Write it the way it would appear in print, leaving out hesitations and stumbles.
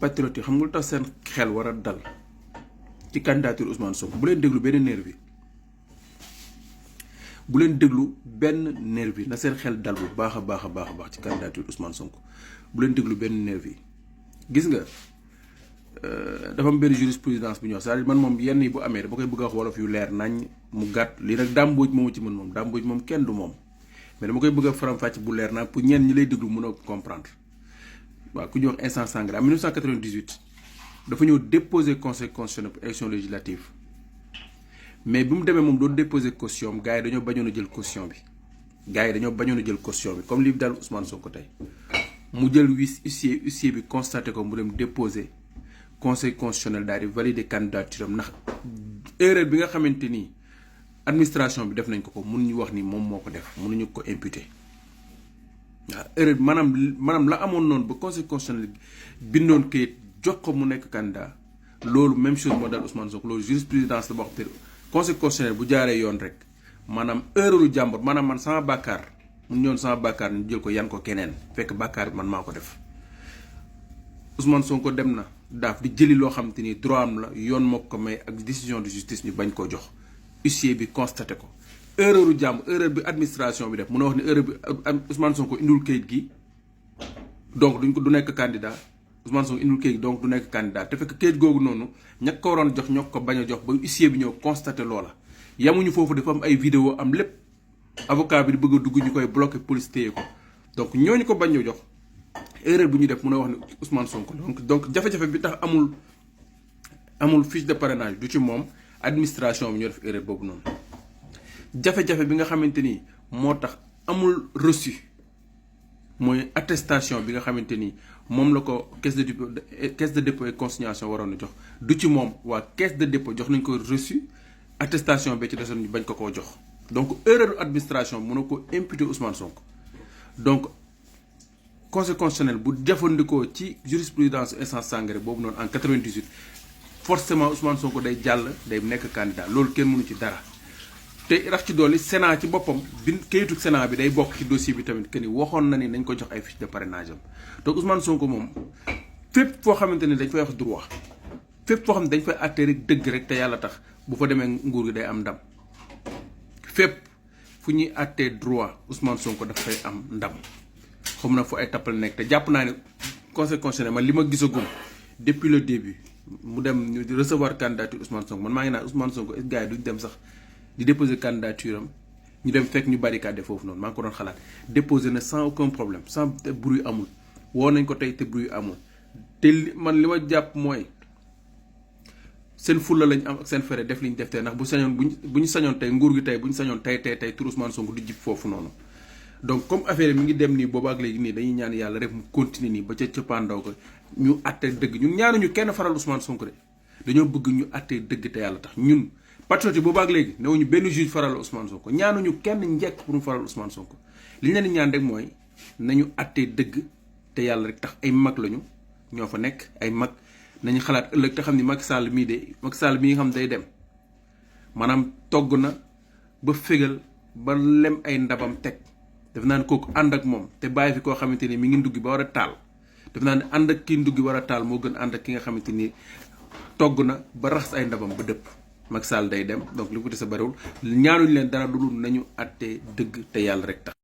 patriote yi xam nga lu tax seen xel war a dal ci candidature Ousmane Sonko bu leen déglu benn nervi bu leen déglu benn nervi na seen xel dal bu baax a baax a baax a baax ci candidature Ousmane Sonko bu leen déglu benn nervi gis nga dafa am benn jurisprudence bu ñuy wax c'est-à-dire man moom yenn yi bu amee dama koy bëgg a wax wolof yu leer nañ mu gàtt lii nag dàmbooj moomu ci mën moom dàmbooj moom kenn du moom mais dama koy bëgg a faram-fàcc bu leer naa pour ñenn ñi lay déglu mën a comprendre waaw ku ñuy wax instant Sangaré en 1998 dafa ñëw déposer conseil constitutionnel pour élection législative mais bi mu demee moom doon déposer caution am gars yi dañoo bañoon a jël caution bi comme li daal Ousmane Sonko tey mu jël huissier bi constaté ko mu dem déposer conseil constitutionnel daal di valider candidature am ndax erreur bi nga xamante ni administration bi def nañ ko mënuñu wax ni moom moo ko def mënuñu ko imputer waaw erreur bi maanaam la amoon noonu ba conseil constitutionnel bindoon kayit jox ko mu nekk candidat loolu même chose moo dal Ousmane Sonko loolu jurisprudence la boo xam te conseil constitutionnel bu jaaree yoon rek maanaam erreuru jàmbur maanaam man sama bàkkaar mun ñoon sama bàkkaar ñu jël ko yan ko keneen fekk bàkkaar bi man maa ko def Ousmane Sonko dem na daaf di jëli loo xam te ni droit am la yoon moo ko may ak décision de justice ñu bañ koo jox huissier bi constaté ko erreur bi administration bi def mun a wax ne erreur bi Ousmane Sonko indul kayit gi donc du nekk candidat Ousmane Sonko indul kayit donc du nekk candidat te fekk kayit googu noonu ña ko waroon jox ñoo ko bañ a jox ba huissier bi ñëw constaté loola yamuñu foofu dafa am ay vidéo am lépp avocat bi di bëgg a dugg ñu koy bloqué police téye ko donc ñooñu ko bañ a jox erreur bu ñu def mun a wax ne Ousmane Sonko donc jafe-jafe bi tax amul fiche de parrainage du ci moom administration bi ñoo def erreur boobu noonu jafe-jafe bi nga xamante ni moo tax amul reçu mooy attestation bi nga xamante ni moom la ko caisse de dépôt et consignation waroon a jox du ci moom waa caisse de dépôt jox nañ ko reçu attestation bi ci desoon ñu bañ ko koo jox donc erreur administration mën na ko imputer Ousmane Sonko donc conseil constitutionnel bu jëfandikoo ci jurisprudence instance Sangaré boobu noonu en 98 forcément Ousmane Sonko day jàll day nekk candidat loolu kenn mënu ci dara te rax ci dolli Sénat ci boppam kayitu Sénat bi day bokk ci dossier bi tamit que ni waxoon na ni nañ ko jox ay fiche de parrainage am donc Ousmane Sonko moom fépp foo xamante ni dañ fay wax droit fépp foo xam ne dañ fay àtte rek dëgg rek te yàlla tax bu fa demee nguur gi day am ndam fépp fu ñuy àttee droit Ousmane Sonko daf fay am ndam xam na fu ay tappal nekk te jàpp naa ne conseil constitutionnel man li ma gisagum depuis le début mu dem ñu recevoir candidature Ousmane Sonko man maa ngi naan Ousmane Sonko gars yi duñ dem sax di déposer candidature am ñu dem fekk ñu barricade foofu noonu maa ngi ko doon xalaat déposer na sans aucun problème sans te bruit amul woo nañ ko tey te bruit amul te man li ma jàpp mooy seen fulla lañ am ak seen fere def liñ def tey ndax bu sañoon bu ñu sañoon tey nguur gi tey bu ñu sañoon tey tur Ousmane Sonko du jib foofu noonu donc comme affaire mi ngi dem nii booba ak léegi nii dañuy ñaan yàlla rek mu continuer nii ba ca cëppaandaw ko ñu àtte dëgg ñun ñaanuñu kenn faral Ousmane Sonko de dañoo bëgg ñu àtte dëgg te yàlla tax ñun patriote yi booba ak léegi newuñu benn juge faral Ousmane Sonko ñaanuñu kenn njekk pour mu faral Ousmane Sonko li ñu leen di ñaan rek mooy nañu àtte dëgg te yàlla rek tax ay mag lañu ñoo fa nekk ay mag nañu xalaat ëllëg te xam ni Macky Sall mii nga xam day dem maanaam togg na ba fégal ba lem ay ndabam teg def naa ne kooku ànd ak moom te bàyyi fi koo xamante ni mi ngi nduggi ba war a taal def naa ne ànd ak kii nduggi war a taal moo gën ànd ak ki nga xamante ni togg na ba raxas ay ndabam ba dëpp Macky Sall day dem donc li ko des a bariwul ñaanuñu leen dara dul nañu àttee dëgg te yàlla rek tax